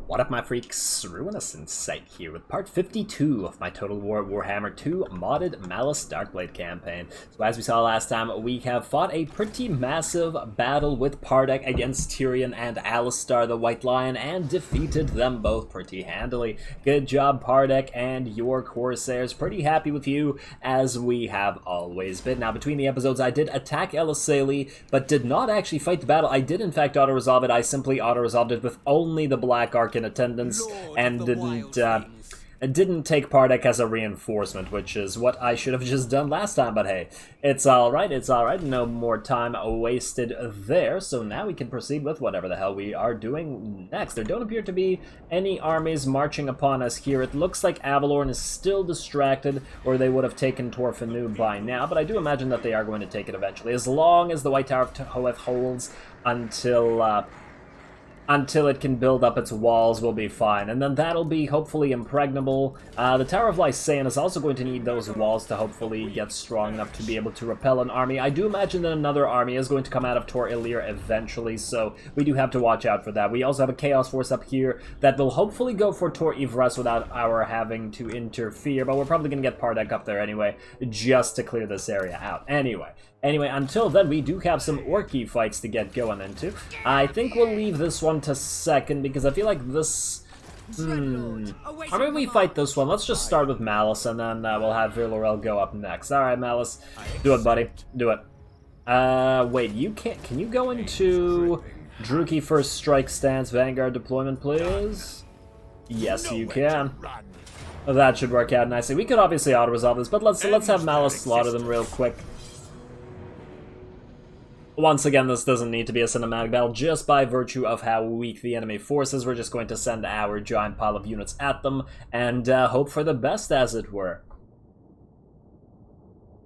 What up, my freaks? RuinousInsight here with part 52 of my Total Warhammer 2 modded Malus Darkblade campaign. So as we saw last time, we have fought a pretty massive battle with Pyrrhic against Tyrion and Alistar the White Lion and defeated them both pretty handily. Good job, Pyrrhic and your Corsairs. Pretty happy with you, as we have always been. Now, between the episodes, I did attack Elisali, but did not actually fight the battle. I did, in fact, auto-resolve it. I simply auto-resolved it with only the Black Ark in attendance and didn't take Pyrrhic as a reinforcement, which is what I should have just done last time, but hey, it's alright, no more time wasted there, so now we can proceed with whatever the hell we are doing next. There don't appear to be any armies marching upon us here. It looks like Avalorn is still distracted, or they would have taken Torfanu by now, but I do imagine that they are going to take it eventually, as long as the White Tower of Hag holds until it can build up its walls, will be fine. And then that'll be hopefully impregnable. The Tower of Lysaean is also going to need those walls to hopefully get strong enough to be able to repel an army. I do imagine that another army is going to come out of Tor Ilir eventually, so we do have to watch out for that. We also have a Chaos Force up here that will hopefully go for Tor Ivres without our having to interfere, but we're probably going to get Pyrrhic up there anyway, just to clear this area out. Anyway, until then, we do have some Orky fights to get going into. I think we'll leave this one to second, because I feel like this... Or maybe we fight this one. Let's just start with Malus, and then we'll have Virlorel go up next. Alright, Malus. Do it, buddy. Do it. Wait, you can't... Can you go into Druchii First Strike Stance Vanguard deployment, please? Yes, you can. That should work out nicely. We could obviously auto-resolve this, but let's have Malus slaughter them real quick. Once again, this doesn't need to be a cinematic battle, just by virtue of how weak the enemy force is. We're just going to send our giant pile of units at them, and hope for the best, as it were.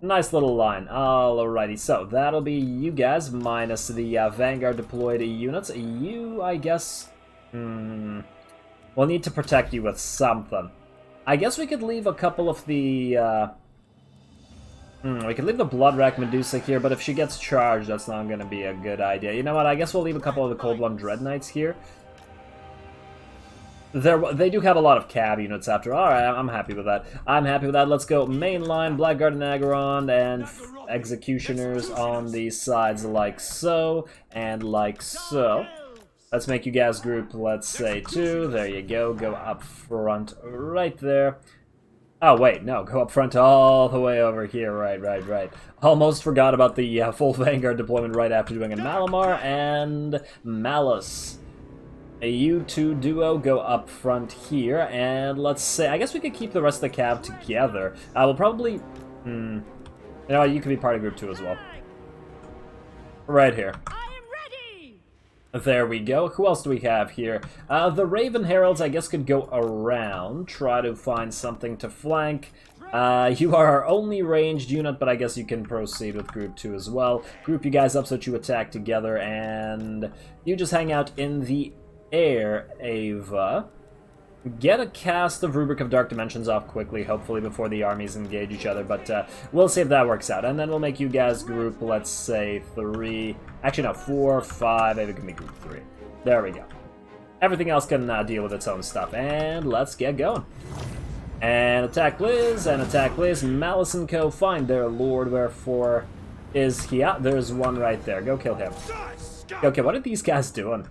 Nice little line. Alrighty, so that'll be you guys, minus the Vanguard deployed units. You, I guess... we'll need to protect you with something. I guess we could leave a couple of the... we could leave the Bloodrack Medusa here, but if she gets charged, that's not going to be a good idea. You know what, I guess we'll leave a couple of the Cold One Dread Knights here. They do have a lot of cab units after all. Alright, I'm happy with that. Let's go mainline, Blackguard and Acheron, and Executioners on these sides like so, and like so. Let's make you guys group, let's say 2. There you go. Go up front right there. Oh, wait, no, go up front all the way over here, right. Almost forgot about the full Vanguard deployment right after doing a Malamar and Malus. You two duo go up front here, and let's say, I guess we could keep the rest of the cab together. We'll probably, you know, you could be part of group 2 as well. Right here. There we go. Who else do we have here? The Raven Heralds, I guess, could go around, try to find something to flank. You are our only ranged unit, but I guess you can proceed with Group 2 as well. Group you guys up so that you attack together, and you just hang out in the air, Ava. Get a cast of Rubric of Dark Dimensions off quickly, hopefully before the armies engage each other, but we'll see if that works out. And then we'll make you guys group, let's say, 3... Actually, no, 4, 5, maybe it can be group 3. There we go. Everything else can deal with its own stuff, and let's get going. And attack Liz, Malus and Co. find their lord, wherefore is he out? There's one right there. Go kill him. Okay, what are these guys doing?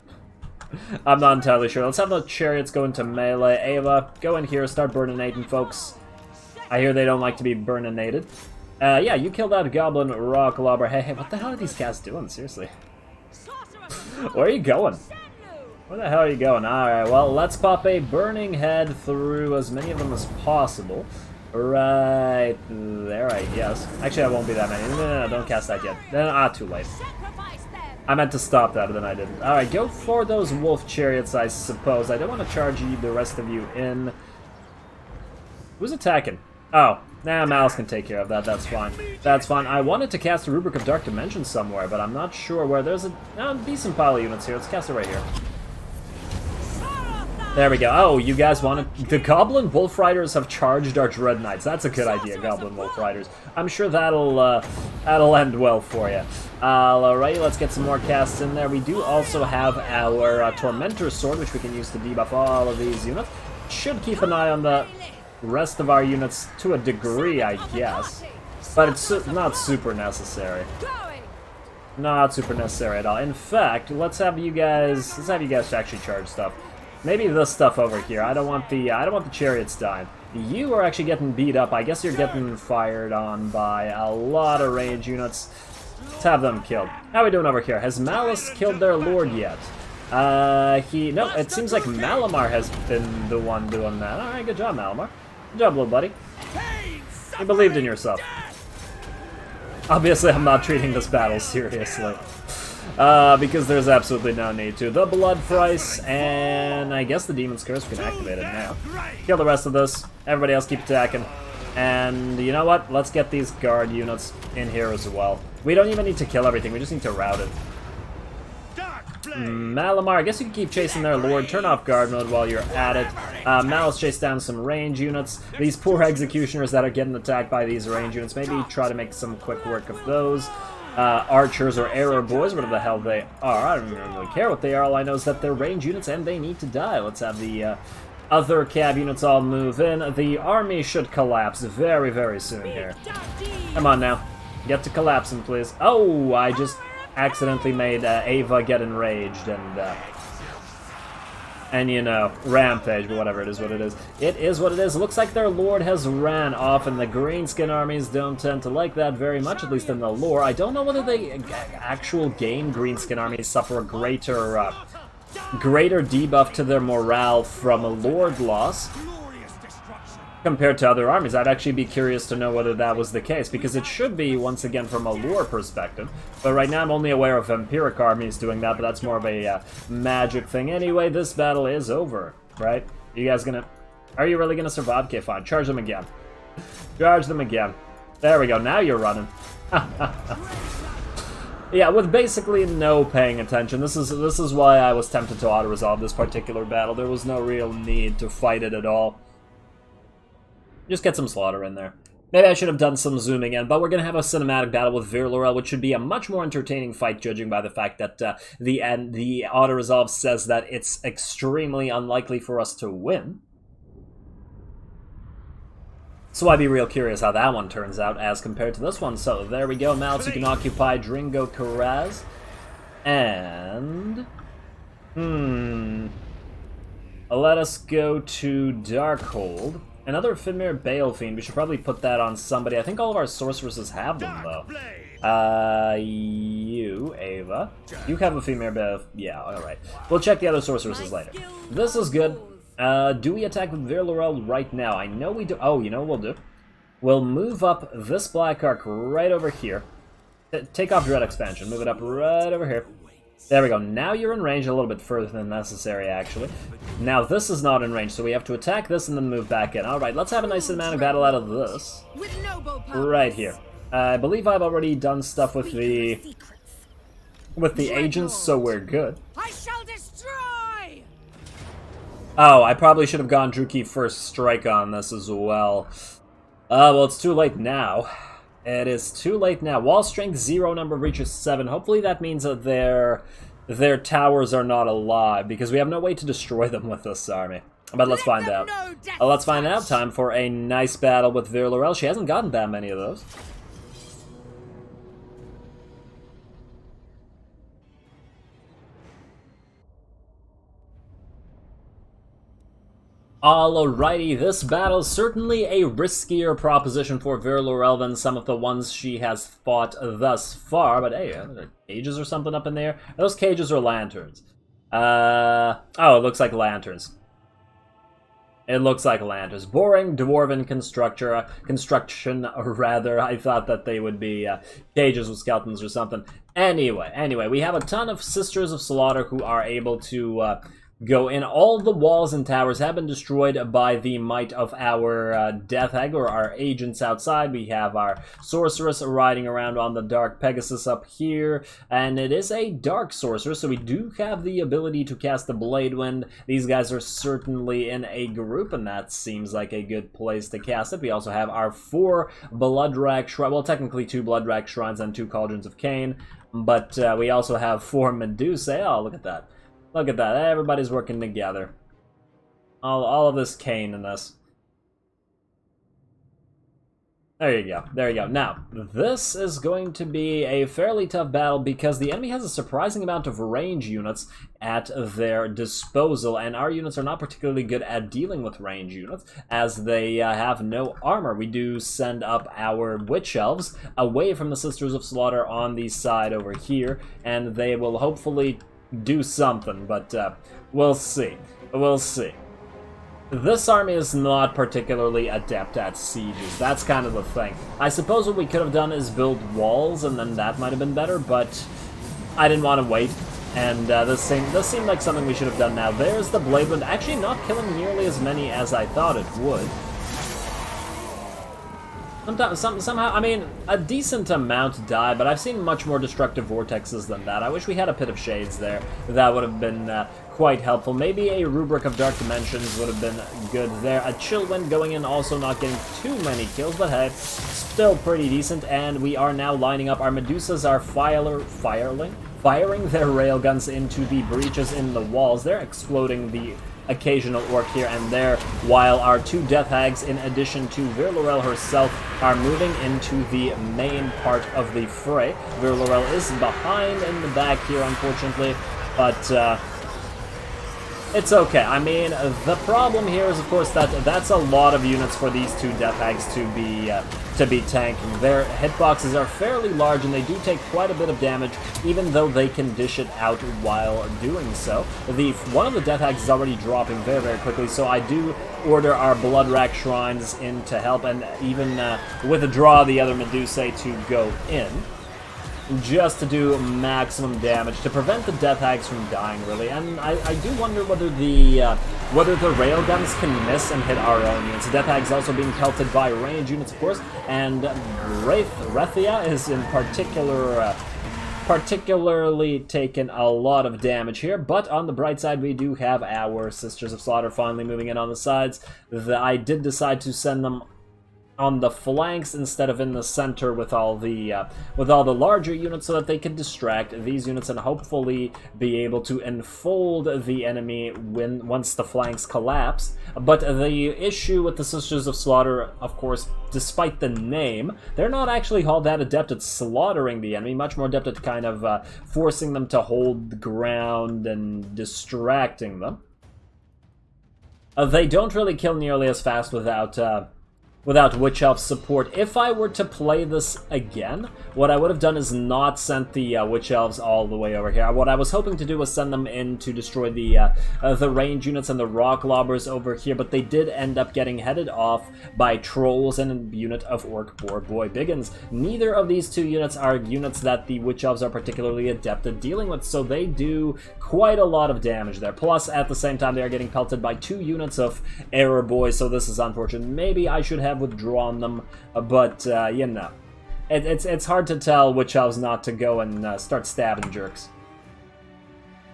I'm not entirely sure. Let's have the chariots go into melee. Ava, go in here, start burninating, folks. I hear they don't like to be burninated. Yeah, you killed that goblin rock lobber. Hey, what the hell are these guys doing? Seriously. Where are you going? Where the hell are you going? Alright, well, let's pop a burning head through as many of them as possible. Right there, I guess. Actually, that won't be that many. No, don't cast that yet. Too late. I meant to stop that, but then I didn't. Alright, go for those wolf chariots, I suppose. I don't want to charge you, the rest of you in. Who's attacking? Oh, nah, Malus can take care of that. That's fine. That's fine. I wanted to cast a Rubric of Dark Dimensions somewhere, but I'm not sure where. There's a decent pile of units here. Let's cast it right here. There we go. Oh, you guys wanted... The Goblin Wolf Riders have charged our Dread Knights. That's a good idea, Goblin Wolf Riders. I'm sure that'll end well for you. Alright, let's get some more casts in there. We do also have our Tormentor Sword, which we can use to debuff all of these units. Should keep an eye on the rest of our units to a degree, I guess. But it's not super necessary. Not super necessary at all. In fact, let's have you guys actually charge stuff. Maybe this stuff over here. I don't want the chariots dying. You are actually getting beat up. I guess you're getting fired on by a lot of range units. Let's have them killed. How are we doing over here? Has Malus killed their lord yet? No, it seems like Malamar has been the one doing that. Alright, good job, Malamar. Good job, little buddy. You believed in yourself. Obviously, I'm not treating this battle seriously. Because there's absolutely no need to. The Blood Price, and I guess the Demon's Curse, we can activate it now. Kill the rest of this. Everybody else keep attacking. And you know what? Let's get these guard units in here as well. We don't even need to kill everything, we just need to route it. Malamar, I guess you can keep chasing their lord. Turn off guard mode while you're at it. Malus chase down some range units. These poor executioners that are getting attacked by these range units, maybe try to make some quick work of those. Archers or arrow boys, whatever the hell they are. I don't really care what they are. All I know is that they're range units and they need to die. Let's have the other cab units all move in. The army should collapse very, very soon here. Come on now. Get to collapsing, please. Oh, I just accidentally made Ava get enraged and you know, rampage, but whatever, it is what it is. It is what it is. Looks like their lord has ran off, and the greenskin armies don't tend to like that very much, at least in the lore. I don't know whether the actual game greenskin armies suffer a greater debuff to their morale from a lord loss compared to other armies. I'd actually be curious to know whether that was the case, because it should be, once again, from a lore perspective. But right now I'm only aware of vampiric armies doing that, but that's more of a magic thing. Anyway, this battle is over, right? You guys gonna... Are you really gonna survive? Okay, fine. Charge them again. Charge them again. There we go. Now you're running. Yeah, with basically no paying attention. This is why I was tempted to auto-resolve this particular battle. There was no real need to fight it at all. Just get some slaughter in there. Maybe I should have done some zooming in, but we're going to have a cinematic battle with Virlorel, which should be a much more entertaining fight, judging by the fact that the auto-resolve says that it's extremely unlikely for us to win. So I'd be real curious how that one turns out as compared to this one. So there we go, Malus, you can occupy Dringo Karaz. And... let us go to Darkhold. Another Fimir Balefiend. We should probably put that on somebody. I think all of our sorceresses have them, though. You, Ava. You have a Fimir Bale... Yeah, alright. We'll check the other sorceresses later. This is good. Do we attack with Virlorel right now? I know we do. Oh, you know what we'll do? We'll move up this Black Arc right over here. Take off Dread Expansion. Move it up right over here. There we go. Now you're in range a little bit further than necessary, actually. Now this is not in range, so we have to attack this and then move back in. Alright, let's have a nice cinematic battle out of this. Right here. I believe I've already done stuff with the agents, so we're good. I shall destroy! Oh, I probably should have gone Druki first strike on this as well. Well, it's too late now. It is too late now. Wall strength 0, number reaches 7. Hopefully that means that their towers are not alive, because we have no way to destroy them with this army. But let's find out. Let's find out. Time for a nice battle with Virlorel. She hasn't gotten that many of those. Alrighty, this battle's certainly a riskier proposition for Virlorel than some of the ones she has fought thus far, but hey, are there cages or something up in there? Are those cages or lanterns? Oh, it looks like lanterns. It looks like lanterns. Boring dwarven construction, rather. I thought that they would be cages with skeletons or something. Anyway, we have a ton of Sisters of Slaughter who are able to go in. All the walls and towers have been destroyed by the might of our Death Hag, or our agents outside. We have our sorceress riding around on the Dark Pegasus up here, and it is a Dark Sorcerer, so we do have the ability to cast the Blade Wind. These guys are certainly in a group, and that seems like a good place to cast it. We also have our 4 Bloodrack Shrines, well, technically 2 Bloodrack Shrines and 2 Cauldrons of Cain, but we also have 4 Medusae. Oh, look at that. Look at that, everybody's working together. All of this Cain in this. There you go, there you go. Now, this is going to be a fairly tough battle because the enemy has a surprising amount of range units at their disposal, and our units are not particularly good at dealing with range units, as they have no armor. We do send up our Witch Elves away from the Sisters of Slaughter on the side over here, and they will hopefully do something, but we'll see. We'll see. This army is not particularly adept at sieges. That's kind of the thing. I suppose what we could have done is build walls, and then that might have been better, but I didn't want to wait, and this seemed like something we should have done now. There's the Blade Wind, actually not killing nearly as many as I thought it would. Somehow, I mean, a decent amount die, but I've seen much more destructive vortexes than that. I wish we had a Pit of Shades there. That would have been quite helpful. Maybe a Rubric of Dark Dimensions would have been good there. A Chill Wind going in, also not getting too many kills, but hey, still pretty decent. And we are now lining up. Our Medusas are firing their railguns into the breaches in the walls. They're exploding the occasional orc here and there, while our 2 Death Hags, in addition to Virlorel herself, are moving into the main part of the fray. Virlorel is behind in the back here, unfortunately, but it's okay. I mean, the problem here is, of course, that that's a lot of units for these 2 Death Hags to be tanking. Their hitboxes are fairly large, and they do take quite a bit of damage, even though they can dish it out while doing so. One of the Death Hags is already dropping very, very quickly, so I do order our Bloodrack Shrines in to help, and even withdraw the other Medusae to go in, just to do maximum damage, to prevent the Death Hags from dying, really. And I do wonder whether the railguns can miss and hit our own units. The Death Hags also being pelted by range units, of course, and Rethia is in particularly taken a lot of damage here, but on the bright side, we do have our Sisters of Slaughter finally moving in on the sides. I did decide to send them on the flanks instead of in the center with all the larger units, so that they can distract these units and hopefully be able to enfold the enemy once the flanks collapse. But the issue with the Sisters of Slaughter, of course, despite the name, they're not actually all that adept at slaughtering the enemy, much more adept at kind of forcing them to hold the ground and distracting them. They don't really kill nearly as fast without Witch Elf support. If I were to play this again, what I would have done is not sent the Witch Elves all the way over here. What I was hoping to do was send them in to destroy the range units and the rock lobbers over here, but they did end up getting headed off by trolls and a unit of Orc Boar Boy Biggins. Neither of these 2 units are units that the Witch Elves are particularly adept at dealing with, so they do quite a lot of damage there. Plus, at the same time, they are getting pelted by 2 units of Error Boys, so this is unfortunate. Maybe I should have withdrawn them, but you know, it's hard to tell which elves not to go and start stabbing jerks.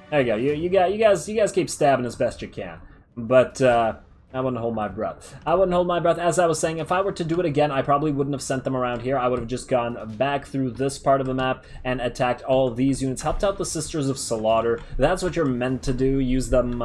There you go. You guys keep stabbing as best you can, but I wouldn't hold my breath. I wouldn't hold my breath. As I was saying, if I were to do it again, I probably wouldn't have sent them around here. I would have just gone back through this part of the map and attacked all of these units, helped out the Sisters of Slaughter. That's what you're meant to do. Use them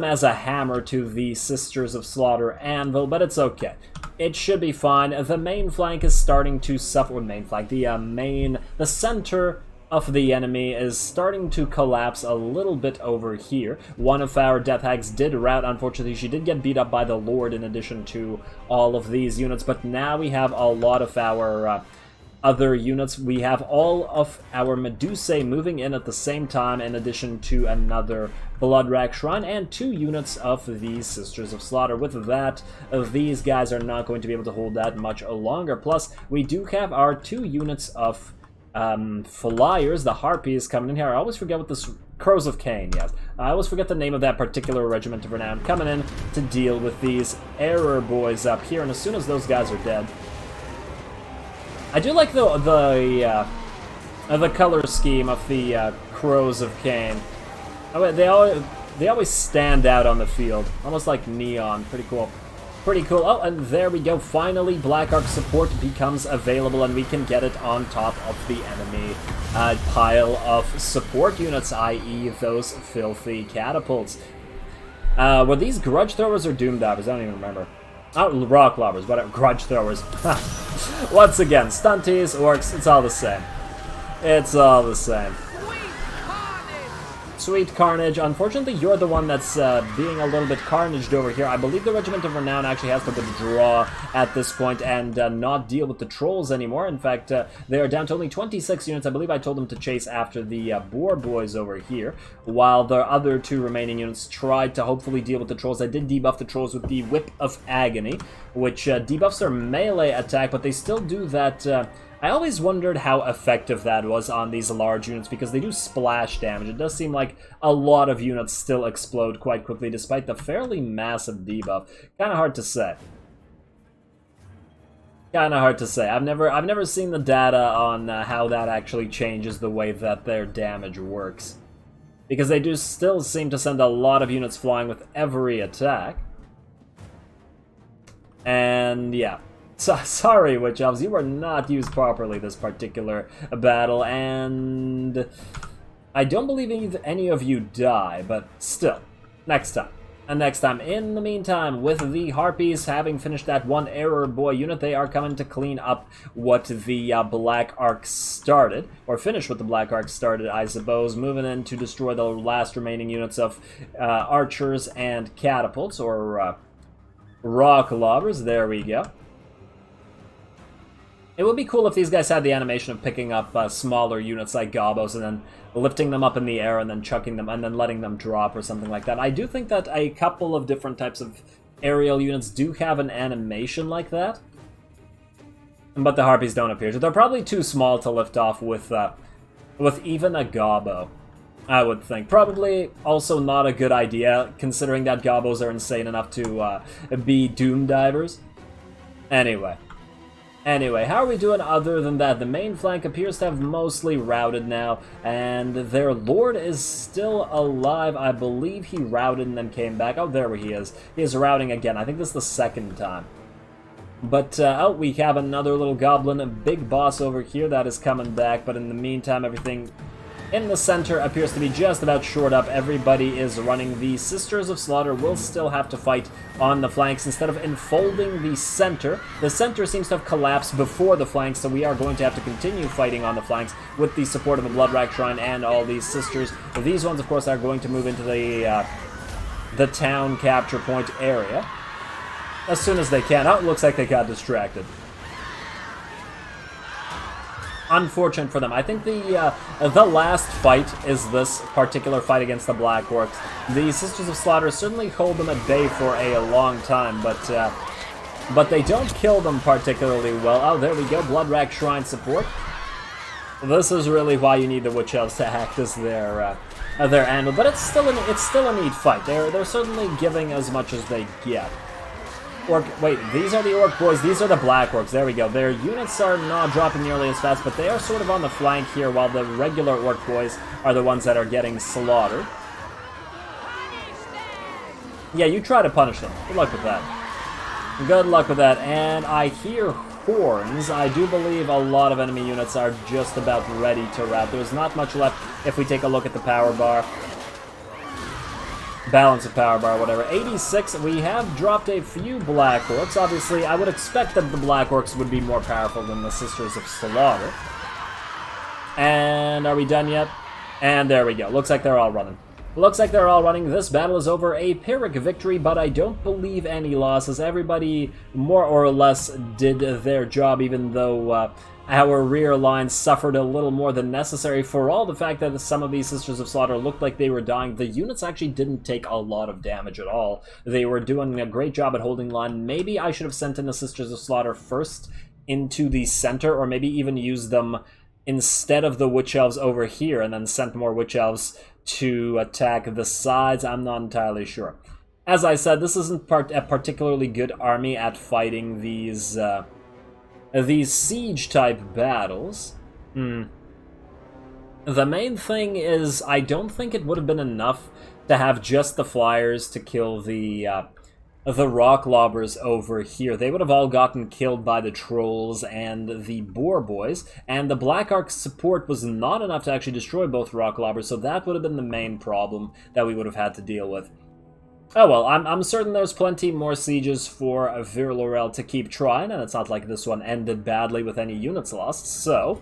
as a hammer to the Sisters of Slaughter anvil, but it's okay. It should be fine. The main flank is starting to suffer. The center of the enemy is starting to collapse a little bit over here. One of our Death Hags did rout. Unfortunately, she did get beat up by the Lord in addition to all of these units, but now we have a lot of our other units. We have all of our Medusae moving in at the same time, in addition to another Bloodrack Shrine and 2 units of these Sisters of Slaughter. With that, these guys are not going to be able to hold that much longer. Plus, we do have our 2 units of flyers. The Harpies coming in here. I always forget what this Crows of Cain, yes. I always forget the name of that particular regiment of renown coming in to deal with these error boys up here, and as soon as those guys are dead... I do like the color scheme of the Crows of Cain. Oh, they always stand out on the field, almost like neon. Pretty cool. Pretty cool. Oh, and there we go. Finally, Black Ark support becomes available, and we can get it on top of the enemy pile of support units, i.e. those filthy catapults. Were these grudge throwers or doom divers? I don't even remember. Oh, rock lobbers, whatever. Grudge throwers. Once again, stunties, orcs, it's all the same. It's all the same. Sweet Carnage. Unfortunately, you're the one that's being a little bit carnaged over here. I believe the Regiment of Renown actually has to withdraw at this point and not deal with the trolls anymore. In fact, they are down to only 26 units. I believe I told them to chase after the boar boys over here, while the other two remaining units tried to hopefully deal with the trolls. I did debuff the trolls with the Whip of Agony, which debuffs their melee attack, but they still do that... I always wondered how effective that was on these large units, because they do splash damage. It does seem like a lot of units still explode quite quickly, despite the fairly massive debuff. Kind of hard to say. Kind of hard to say. I've never seen the data on how that actually changes the way that their damage works, because they do still seem to send a lot of units flying with every attack. And yeah. So, sorry, Witch Elves, you were not used properly this particular battle, and I don't believe any of you die, but still, next time. And next time. In the meantime, with the Harpies having finished that one Error Boy unit, they are coming to clean up what the Black Ark started, or finish what the Black Ark started, I suppose, moving in to destroy the last remaining units of archers and catapults, or rock lobbers. There we go. It would be cool if these guys had the animation of picking up smaller units like gobos and then lifting them up in the air and then chucking them and then letting them drop or something like that. I do think that a couple of different types of aerial units do have an animation like that, but the Harpies don't appear to. They're probably too small to lift off with even a gobbo, I would think. Probably also not a good idea, considering that gobos are insane enough to be doom divers. Anyway, how are we doing other than that? The main flank appears to have mostly routed now, and their lord is still alive. I believe he routed and then came back. Oh, there he is. He is routing again. I think this is the second time. But, oh, we have another little goblin, a big boss over here that is coming back, but in the meantime, everything in the center appears to be just about shored up. Everybody is running. The Sisters of Slaughter will still have to fight on the flanks instead of enfolding the center. The center seems to have collapsed before the flanks, so we are going to have to continue fighting on the flanks with the support of the Bloodrack Shrine and all these Sisters. These ones, of course, are going to move into the town capture point area as soon as they can. Oh, it looks like they got distracted. Unfortunate for them. I think the last fight is this particular fight against the Black Orcs. The Sisters of Slaughter certainly hold them at bay for a long time, but they don't kill them particularly well. Oh, there we go. Bloodrack Shrine support. This is really why you need the Witch Elves to act as their animal, but it's still a neat fight. They're certainly giving as much as they get. Wait, these are the Orc boys, these are the Black Orcs, there we go. Their units are not dropping nearly as fast, but they are sort of on the flank here, while the regular Orc boys are the ones that are getting slaughtered. Yeah, you try to punish them. Good luck with that. Good luck with that, and I hear horns. I do believe a lot of enemy units are just about ready to rout. There's not much left if we take a look at the power bar. Balance of power bar, whatever. 86, we have dropped a few Black Orcs. Obviously, I would expect that the Black Orcs would be more powerful than the Sisters of Slaughter. And are we done yet? And there we go. Looks like they're all running. Looks like they're all running. This battle is over. A Pyrrhic victory, but I don't believe any losses. Everybody more or less did their job, even though our rear line suffered a little more than necessary. For all the fact that some of these Sisters of Slaughter looked like they were dying, the units actually didn't take a lot of damage at all. They were doing a great job at holding line. Maybe I should have sent in the Sisters of Slaughter first into the center, or maybe even used them instead of the Witch Elves over here, and then sent more Witch Elves to attack the sides. I'm not entirely sure. As I said, this isn't a particularly good army at fighting these siege-type battles. The main thing is, I don't think it would have been enough to have just the flyers to kill the rock lobbers over here. They would have all gotten killed by the trolls and the boar boys, and the Black Ark's support was not enough to actually destroy both rock lobbers, so that would have been the main problem that we would have had to deal with. Oh well, I'm certain there's plenty more sieges for Vir Lorel to keep trying, and it's not like this one ended badly with any units lost, so...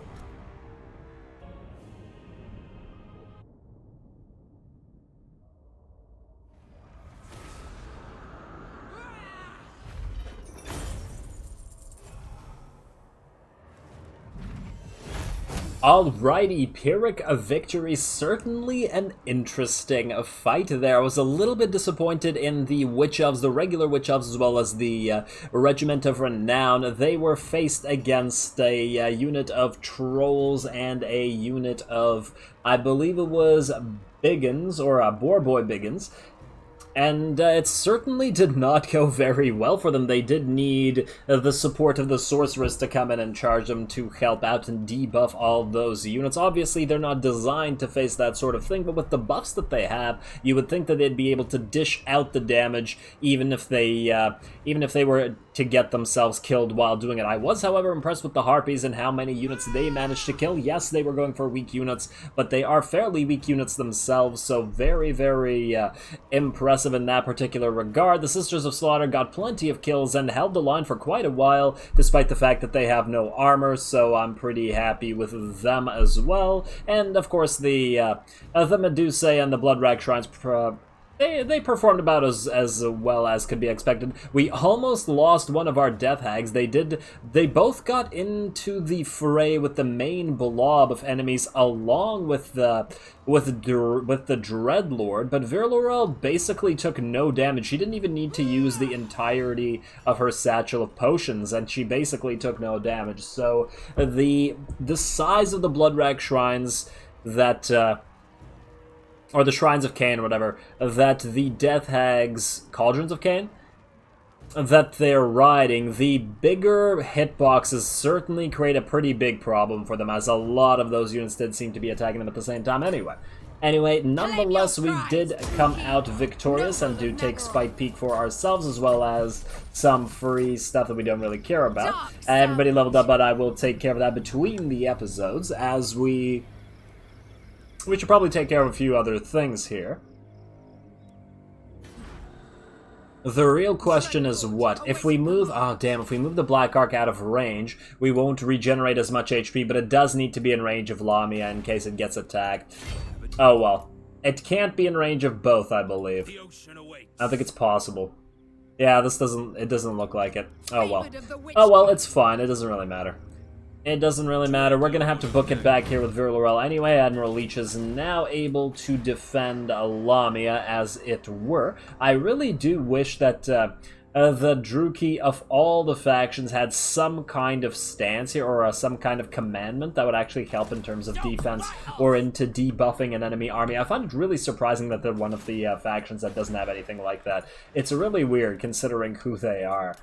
Alrighty, Pyrrhic, a victory. Certainly an interesting fight there. I was a little bit disappointed in the Witch Elves, the regular Witch Elves, as well as the Regiment of Renown. They were faced against a unit of Trolls and a unit of, I believe it was Biggins, or Boar Boy Biggins. And it certainly did not go very well for them. They did need the support of the Sorceress to come in and charge them to help out and debuff all those units. Obviously, they're not designed to face that sort of thing, but with the buffs that they have, you would think that they'd be able to dish out the damage, even if they were to get themselves killed while doing it. I was, however, impressed with the Harpies and how many units they managed to kill. Yes, they were going for weak units, but they are fairly weak units themselves, so very, very impressive in that particular regard. The Sisters of Slaughter got plenty of kills and held the line for quite a while, despite the fact that they have no armor, so I'm pretty happy with them as well. And, of course, the Medusae and the Bloodrag Shrines... They performed about as well as could be expected. We almost lost one of our Death Hags. They both got into the fray with the main blob of enemies along with the Dreadlord, but Vir Lorel basically took no damage. She didn't even need to use the entirety of her satchel of potions, and she basically took no damage. So the size of the Bloodrag Shrines that or the Shrines of Cain, or whatever, that the Death Hags, Cauldrons of Cain, that they're riding, the bigger hitboxes certainly create a pretty big problem for them, as a lot of those units did seem to be attacking them at the same time Anyway, nonetheless, we did come out victorious and do take Spite Peak for ourselves, as well as some free stuff that we don't really care about. Everybody leveled up, but I will take care of that between the episodes, as we should probably take care of a few other things here. The real question is what? If we move... Oh, damn, if we move the Black Ark out of range, we won't regenerate as much HP, but it does need to be in range of Lamia in case it gets attacked. Oh, well. It can't be in range of both, I believe. I don't think it's possible. Yeah, it doesn't look like it. Oh, well. Oh, well, it's fine. It doesn't really matter. It doesn't really matter. We're going to have to book it back here with Vir Lorel anyway. Admiral Leech is now able to defend Lamia, as it were. I really do wish that the Druki of all the factions had some kind of stance here, or some kind of commandment that would actually help in terms of defense or into debuffing an enemy army. I find it really surprising that they're one of the factions that doesn't have anything like that. It's really weird considering who they are.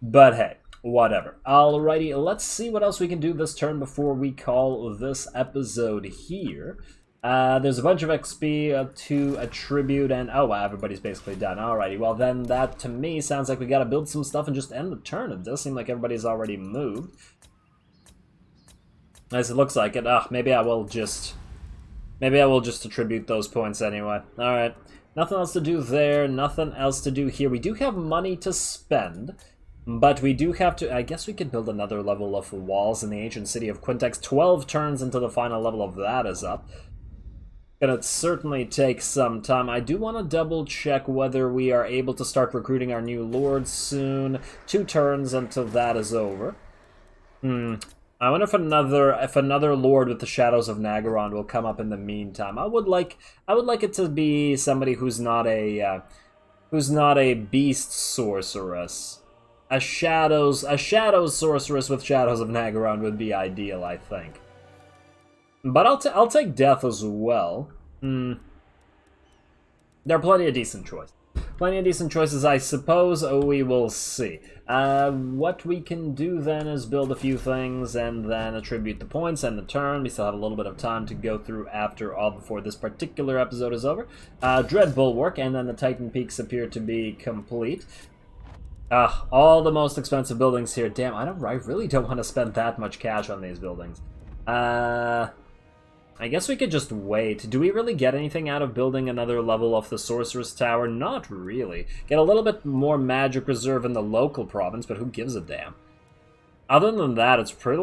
But hey. Whatever. Alrighty, let's see what else we can do this turn before we call this episode here. There's a bunch of XP to attribute, and oh wow, everybody's basically done. Alrighty, well then that to me sounds like we gotta build some stuff and just end the turn. It does seem like everybody's already moved. As it looks like it. Maybe I will just attribute those points anyway. Alright. Nothing else to do there, nothing else to do here. We do have money to spend. But we do have to... I guess we could build another level of walls in the ancient city of Quintex. 12 turns into the final level of that is up. Gonna certainly take some time. I do want to double check whether we are able to start recruiting our new lords soon. 2 turns until that is over. I wonder if another lord with the Shadows of Nagaron will come up in the meantime. I would like it to be somebody who's not a beast sorceress. A shadows sorceress with Shadows of Nagaron would be ideal, I think. But I'll take death as well. There are plenty of decent choices. Plenty of decent choices, I suppose. We will see. What we can do then is build a few things and then attribute the points and the turn. We still have a little bit of time to go through after all before this particular episode is over. Dread Bulwark, and then the Titan Peaks appear to be complete. All the most expensive buildings here. Damn, I really don't want to spend that much cash on these buildings. I guess we could just wait. Do we really get anything out of building another level of the Sorcerer's Tower? Not really. Get a little bit more magic reserve in the local province, but who gives a damn? Other than that, it's pretty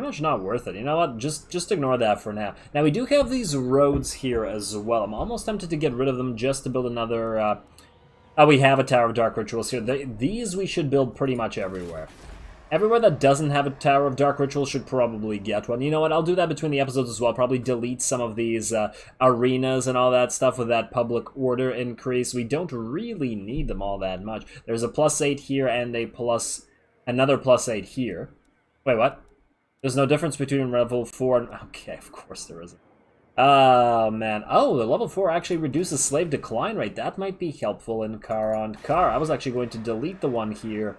much not worth it. You know what? Just ignore that for now. Now, we do have these roads here as well. I'm almost tempted to get rid of them just to build another... we have a Tower of Dark Rituals here. These we should build pretty much everywhere. Everywhere that doesn't have a Tower of Dark Ritual should probably get one. You know what, I'll do that between the episodes as well. Probably delete some of these arenas and all that stuff with that public order increase. We don't really need them all that much. There's a +8 here and another +8 here. Wait, what? There's no difference between level 4 and... Okay, of course there isn't. Oh, man. Oh, the level 4 actually reduces slave decline rate. That might be helpful in Car on Car. I was actually going to delete the one here.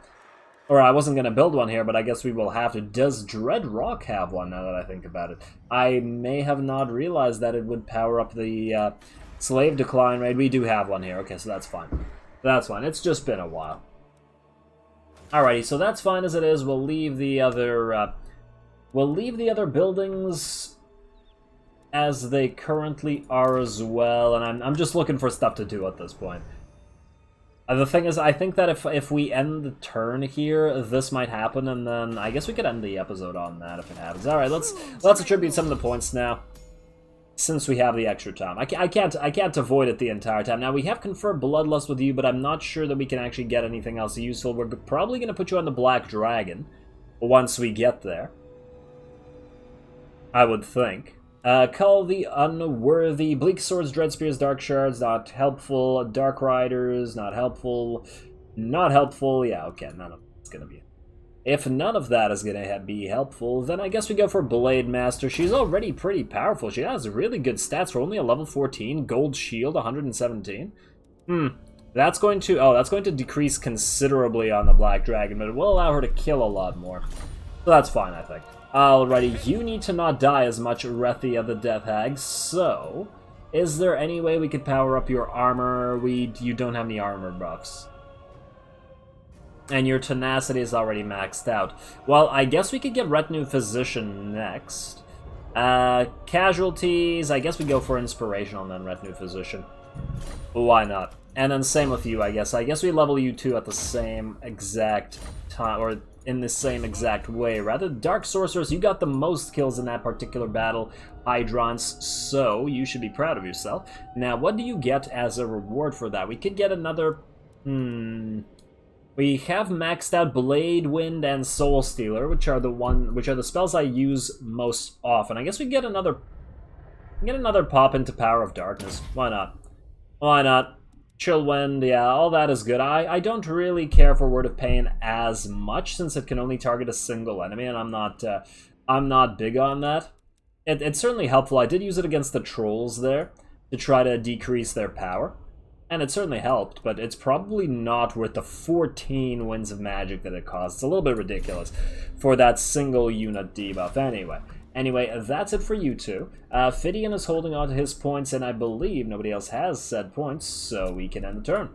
Or I wasn't going to build one here, but I guess we will have to. Does Dread Rock have one, now that I think about it? I may have not realized that it would power up the slave decline rate. We do have one here. Okay, so that's fine. That's fine. It's just been a while. Alrighty, so that's fine as it is. We'll leave the other... buildings as they currently are as well, and I'm just looking for stuff to do at this point. The thing is, I think that if we end the turn here, this might happen, and then I guess we could end the episode on that if it happens. All right, let's attribute some of the points now, since we have the extra time. I can't avoid it the entire time. Now we have confirmed Bloodlust with you, but I'm not sure that we can actually get anything else useful. We're probably going to put you on the Black Dragon once we get there, I would think. Call the Unworthy, Bleak Swords, Dread Spears, Dark Shards, not helpful, Dark Riders, not helpful, yeah, okay, none of that's gonna be. If none of that is gonna be helpful, then I guess we go for Blade Master. She's already pretty powerful. She has really good stats for only a level 14, Gold Shield, 117. That's going to decrease considerably on the Black Dragon, but it will allow her to kill a lot more. So that's fine, I think. Alrighty, you need to not die as much, Rethia the Death Hag, so... Is there any way we could power up your armor? You don't have any armor buffs. And your tenacity is already maxed out. Well, I guess we could get Retinue Physician next. Casualties, I guess we go for Inspirational and then Retinue Physician. Why not? And then same with you, I guess. I guess we level you 2 at the same exact time, or in the same exact way. Rather, Dark Sorceress, you got the most kills in that particular battle, Hydrons, so you should be proud of yourself. Now, what do you get as a reward for that? We could get another... We have maxed out Blade, Wind, and Soul Stealer, which are the spells I use most often. I guess we get another pop into Power of Darkness. Why not? Why not? Chill Wind, yeah, all that is good. I don't really care for Word of Pain as much, since it can only target a single enemy, and I'm not big on that. It's certainly helpful. I did use it against the trolls there to try to decrease their power, and it certainly helped, but it's probably not worth the 14 Winds of Magic that it costs. It's a little bit ridiculous for that single unit debuff. Anyway, that's it for you two. Phidian is holding on to his points, and I believe nobody else has said points, so we can end the turn.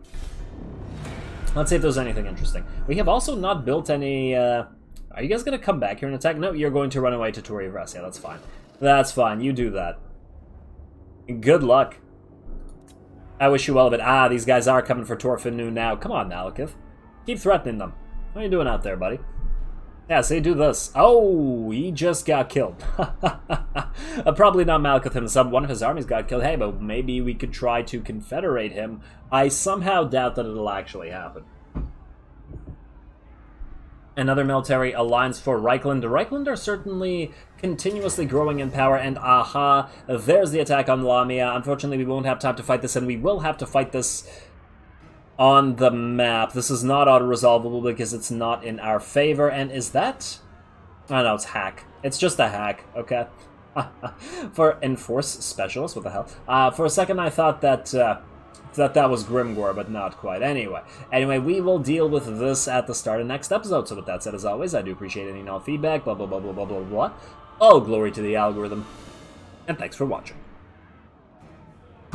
Let's see if there's anything interesting. We have also not built any... Are you guys going to come back here and attack? No, you're going to run away to Tori Vress. Yeah, that's fine. That's fine. You do that. Good luck. I wish you well of it. These guys are coming for Torfinu now. Come on, Malekith. Keep threatening them. What are you doing out there, buddy? Yeah, see, do this. Oh, he just got killed. Probably not Malekith himself. One of his armies got killed. Hey, but maybe we could try to confederate him. I somehow doubt that it'll actually happen. Another military alliance for Reichland. The Reichland are certainly continuously growing in power, and there's the attack on Lamia. Unfortunately, we won't have time to fight this, and we will have to fight this on the map. This is not auto-resolvable because it's not in our favor, and is that... Oh no, it's hack. It's just a hack, okay? For Enforce Specialist, what the hell? For a second I thought that That was Grimgore, but not quite. Anyway, we will deal with this at the start of next episode. So with that said, as always, I do appreciate any and all feedback, blah, blah, blah, blah, blah, blah, blah. Oh, glory to the algorithm. And thanks for watching.